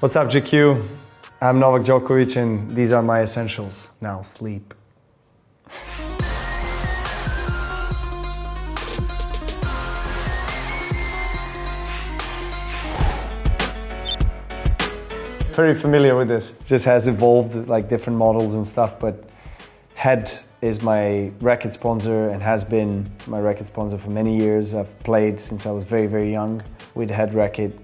What's up, GQ? I'm Novak Djokovic, and these are my essentials. Now sleep. Very familiar with this. Just has evolved like different models and stuff, but Head is my racket sponsor and has been my racket sponsor for many years. I've played since I was very, very young with Head racket.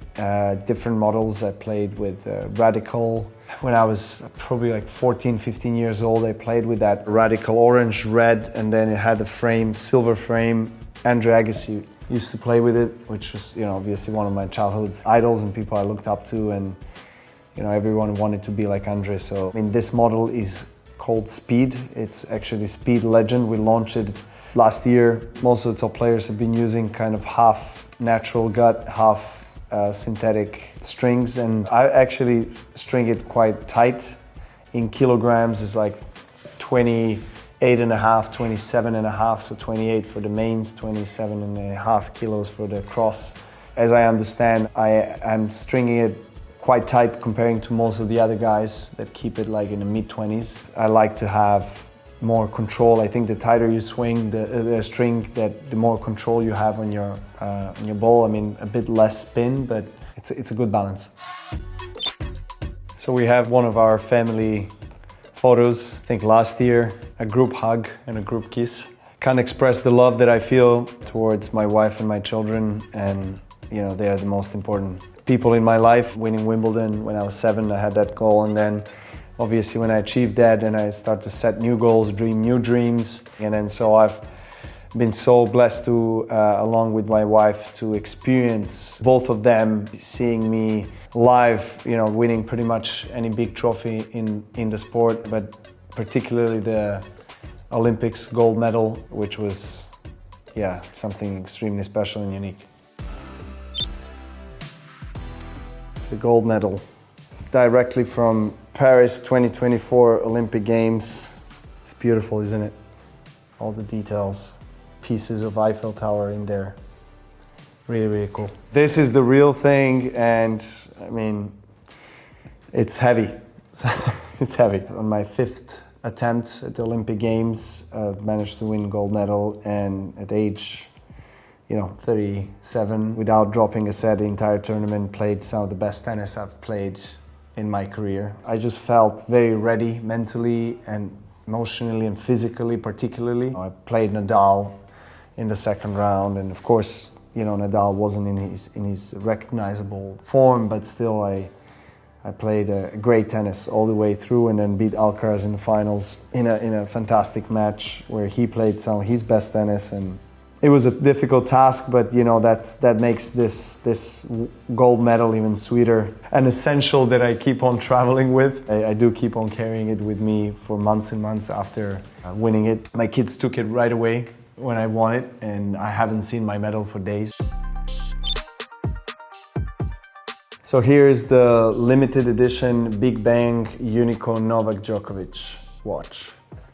Different models. I played with Radical. When I was probably like 14, 15 years old, I played with that Radical orange, red, and then it had the frame, silver frame. Andre Agassi used to play with it, which was, obviously one of my childhood idols and people I looked up to, and everyone wanted to be like Andre. So, this model is called Speed. It's actually Speed Legend. We launched it last year. Most of the top players have been using kind of half natural gut, half synthetic strings, and I actually string it quite tight. In kilograms, it's like 28.5, 27.5, so 28 for the mains, 27.5 kilos for the cross. As I understand, I'm stringing it quite tight comparing to most of the other guys that keep it like in the mid-20s. I like to have more control. I think the tighter you swing the string, the more control you have on your ball. A bit less spin, but it's a good balance. So we have one of our family photos, I think last year, a group hug and a group kiss. Can't express the love that I feel towards my wife and my children, and they are the most important people in my life. Winning Wimbledon when I was 7, I had that goal, and then obviously when I achieved that, then I start to set new goals, dream new dreams, and then so I've been so blessed to, along with my wife, to experience both of them, seeing me live, winning pretty much any big trophy in the sport, but particularly the Olympics gold medal, which was, something extremely special and unique. The gold medal, directly from Paris 2024 Olympic Games. It's beautiful, isn't it? All the details, pieces of Eiffel Tower in there. Really, really cool. This is the real thing, and it's heavy. It's heavy. On my 5th attempt at the Olympic Games, I've managed to win gold medal, and at age 37, without dropping a set the entire tournament, played some of the best tennis I've played in my career. I just felt very ready mentally and emotionally and physically particularly. I played Nadal in the second round, and of course, Nadal wasn't in his recognizable form, but still I played a great tennis all the way through, and then beat Alcaraz in the finals in a fantastic match where he played some of his best tennis, and it was a difficult task, but that makes this gold medal even sweeter. An essential that I keep on traveling with. I do keep on carrying it with me for months and months after winning it. My kids took it right away when I won it, and I haven't seen my medal for days. So here's the limited edition Big Bang Unico Novak Djokovic watch.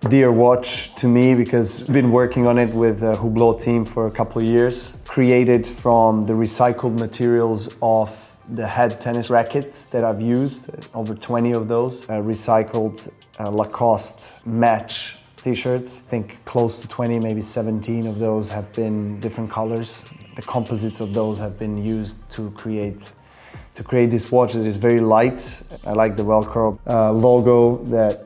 Dear watch to me because I've been working on it with the Hublot team for a couple of years. Created from the recycled materials of the Head tennis rackets that I've used, over 20 of those. Recycled Lacoste match t-shirts. I think close to 20, maybe 17 of those have been different colors. The composites of those have been used to create this watch that is very light. I like the Velcro logo that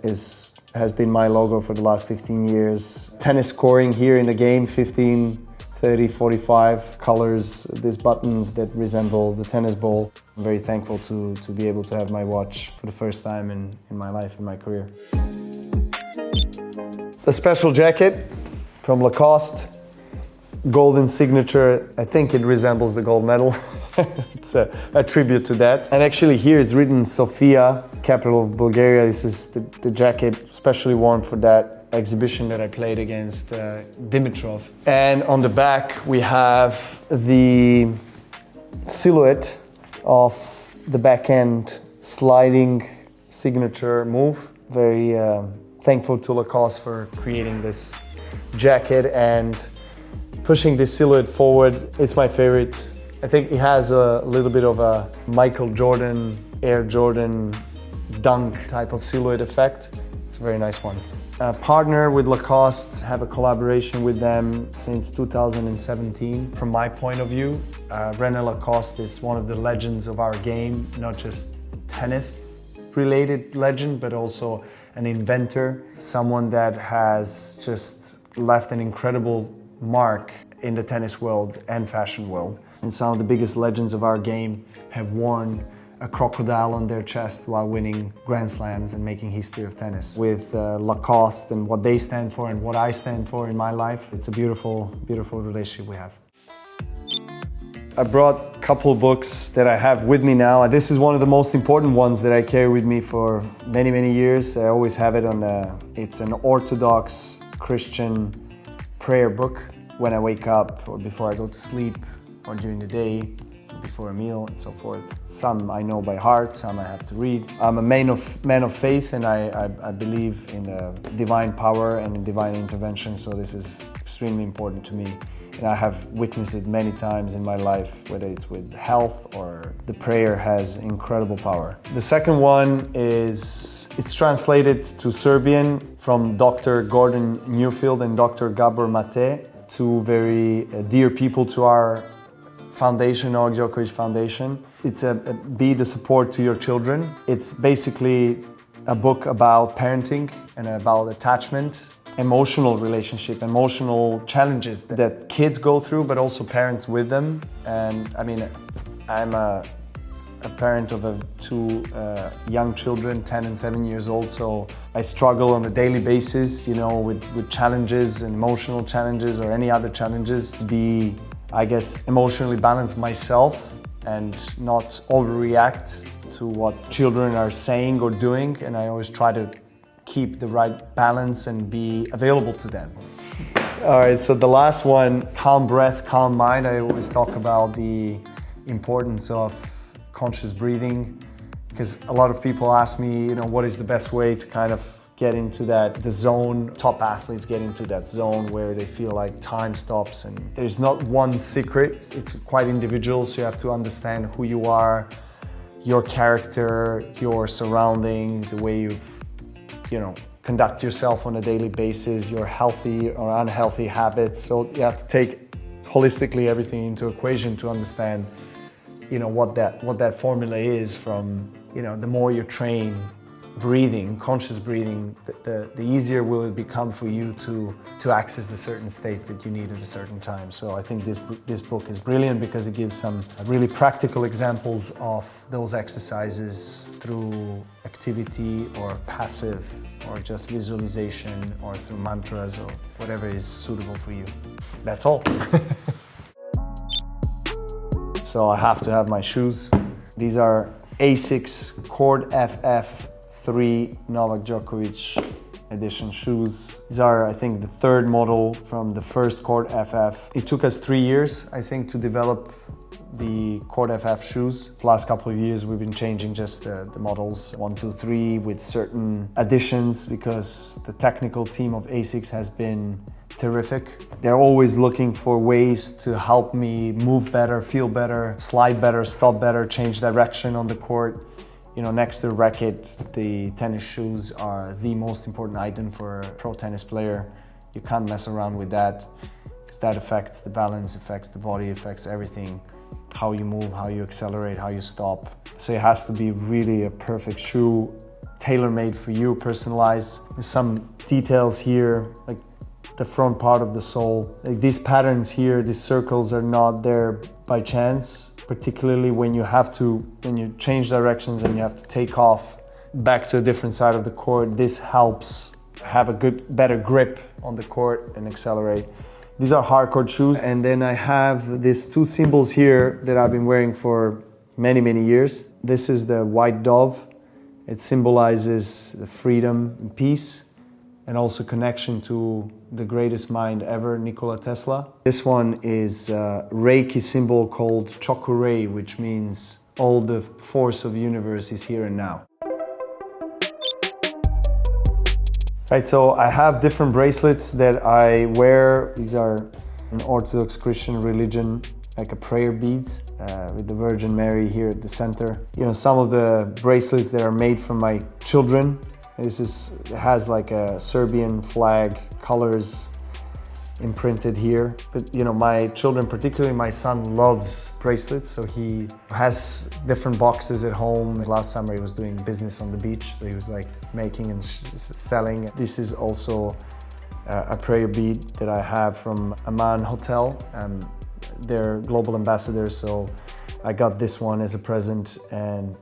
has been my logo for the last 15 years. Tennis scoring here in the game, 15, 30, 45 colors, these buttons that resemble the tennis ball. I'm very thankful to be able to have my watch for the first time in my life, in my career. A special jacket from Lacoste, golden signature. I think it resembles the gold medal. It's a tribute to that. And actually here it's written Sofia, capital of Bulgaria. This is the jacket specially worn for that exhibition that I played against Dimitrov. And on the back we have the silhouette of the backhand sliding signature move. Very thankful to Lacoste for creating this jacket and pushing this silhouette forward. It's my favorite I think it has a little bit of a Michael Jordan, Air Jordan dunk type of silhouette effect. It's a very nice one. Partner with Lacoste, have a collaboration with them since 2017. From my point of view, René Lacoste is one of the legends of our game, not just tennis-related legend, but also an inventor, someone that has just left an incredible mark in the tennis world and fashion world. And some of the biggest legends of our game have worn a crocodile on their chest while winning Grand Slams and making history of tennis. With Lacoste and what they stand for and what I stand for in my life, it's a beautiful, beautiful relationship we have. I brought a couple of books that I have with me now. This is one of the most important ones that I carry with me for many, many years. I always have it on it's an Orthodox Christian prayer book when I wake up or before I go to sleep or during the day, before a meal and so forth. Some I know by heart, some I have to read. I'm a man of faith, and I believe in divine power and in divine intervention, so this is extremely important to me. And I have witnessed it many times in my life, whether it's with health or the prayer has incredible power. The second one it's translated to Serbian from Dr. Gordon Newfield and Dr. Gabor Mate, two very dear people to our foundation, Novak Djokovic Foundation. It's Be the Support to Your Children. It's basically a book about parenting and about attachment, emotional relationship, emotional challenges that kids go through, but also parents with them. And I mean, I'm a parent of two young children, 10 and 7 years old, so I struggle on a daily basis, with challenges and emotional challenges or any other challenges, to be, I guess, emotionally balance myself and not overreact to what children are saying or doing, and I always try to keep the right balance and be available to them. All right, so the last one, calm breath, calm mind. I always talk about the importance of conscious breathing, because a lot of people ask me, what is the best way to kind of get into the zone. Top athletes get into that zone where they feel like time stops, and there's not one secret. It's quite individual, so you have to understand who you are, your character, your surrounding, the way you've conduct yourself on a daily basis, your healthy or unhealthy habits. So you have to take holistically everything into equation to understand, what that formula is. From, the more you train breathing, conscious breathing, the easier will it become for you to access the certain states that you need at a certain time. So I think this book is brilliant because it gives some really practical examples of those exercises through activity or passive or just visualization or through mantras or whatever is suitable for you. That's all. So I have to have my shoes. These are ASICS Court FF3 Novak Djokovic edition shoes. These are, I think, the third model from the first Court FF. It took us 3 years, I think, to develop the Court FF shoes. The last couple of years we've been changing just the models 1, 2, 3 with certain additions, because the technical team of ASICS has been terrific. They're always looking for ways to help me move better, feel better, slide better, stop better, change direction on the court. Next to the racket, the tennis shoes are the most important item for a pro tennis player. You can't mess around with that, because that affects the balance, affects the body, affects everything. How you move, how you accelerate, how you stop. So it has to be really a perfect shoe, tailor-made for you, personalized. There's some details here, like the front part of the sole. Like these patterns here, these circles are not there by chance, particularly when you change directions and you have to take off back to a different side of the court. This helps have a better grip on the court and accelerate. These are hardcourt shoes. And then I have these two symbols here that I've been wearing for many, many years. This is the white dove. It symbolizes the freedom and peace, and also connection to the greatest mind ever, Nikola Tesla. This one is a Reiki symbol called Chokurei, which means all the force of the universe is here and now. Right, so I have different bracelets that I wear. These are an Orthodox Christian religion like a prayer beads with the Virgin Mary here at the center. You know, some of the bracelets that are made for my children. It has like a Serbian flag colors imprinted here. But you know, my children, particularly my son, loves bracelets, so he has different boxes at home. Last summer he was doing business on the beach, so he was like making and selling. This is also a prayer bead that I have from Amman Hotel. They're global ambassadors, so I got this one as a present, and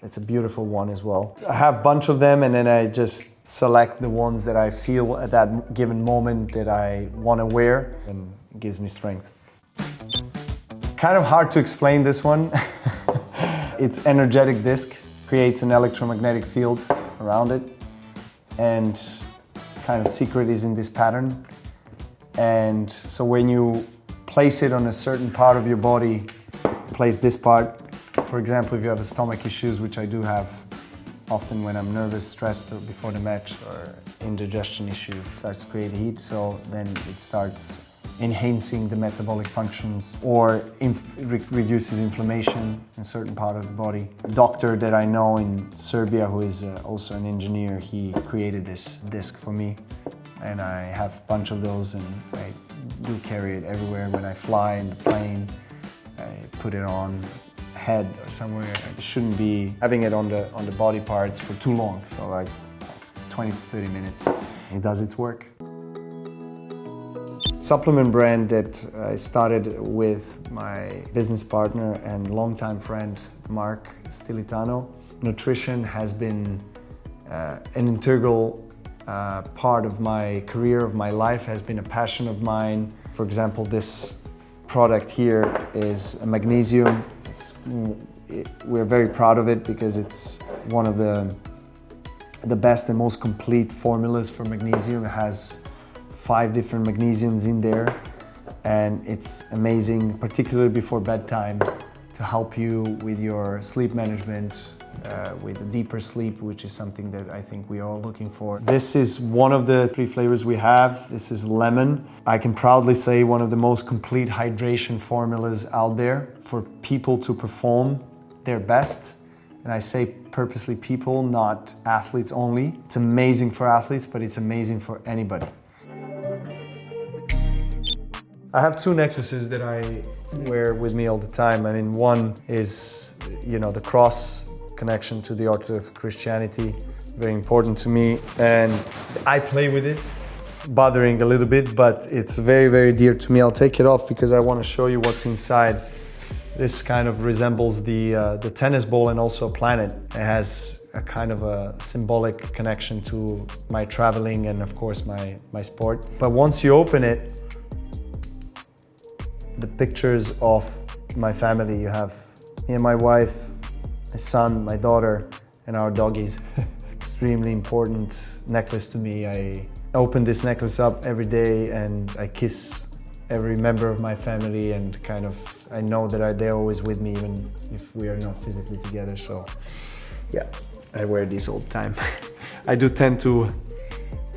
it's a beautiful one as well. I have a bunch of them, and then I just select the ones that I feel at that given moment that I want to wear, and it gives me strength. Kind of hard to explain this one. It's energetic disc, creates an electromagnetic field around it, and kind of secret is in this pattern. And so when you place it on a certain part of your body, place this part. For example, if you have stomach issues, which I do have often when I'm nervous, stressed before the match, or indigestion issues, starts to create heat, so then it starts enhancing the metabolic functions or reduces inflammation in a certain part of the body. A doctor that I know in Serbia, who is also an engineer, he created this disc for me, and I have a bunch of those, and I do carry it everywhere. When I fly in the plane, I put it on head or somewhere. I shouldn't be having it on the body parts for too long, so like 20 to 30 minutes. It does its work. Supplement brand that I started with my business partner and longtime friend Mark Stilitano. Nutrition has been an integral part of my career, of my life, has been a passion of mine. For example, this product here is a magnesium. We're very proud of it because it's one of the best and most complete formulas for magnesium. It has 5 different magnesiums in there, and it's amazing, particularly before bedtime, to help you with your sleep management, with a deeper sleep, which is something that I think we are all looking for. This is one of the 3 flavors we have. This is lemon. I can proudly say one of the most complete hydration formulas out there for people to perform their best. And I say purposely people, not athletes only. It's amazing for athletes, but it's amazing for anybody. I have 2 necklaces that I wear with me all the time. I mean, one is, you know, the cross connection to the Orthodox Christianity, very important to me, and I play with it, bothering a little bit, but it's very, very dear to me. I'll take it off because I want to show you what's inside. This kind of resembles the tennis ball and also a planet. It has a kind of a symbolic connection to my traveling and of course my sport. But once you open it, the pictures of my family, you have me and my wife, my son, my daughter, and our doggies. Extremely important necklace to me. I open this necklace up every day and I kiss every member of my family, and kind of I know that they're always with me even if we are not physically together. So yeah, I wear this all the time. I do tend to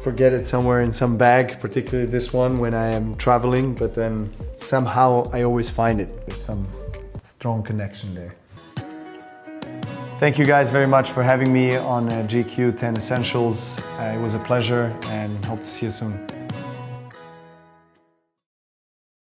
forget it somewhere in some bag, particularly this one when I am traveling, but then somehow I always find it. There's some strong connection there. Thank you guys very much for having me on GQ 10 Essentials. It was a pleasure and hope to see you soon.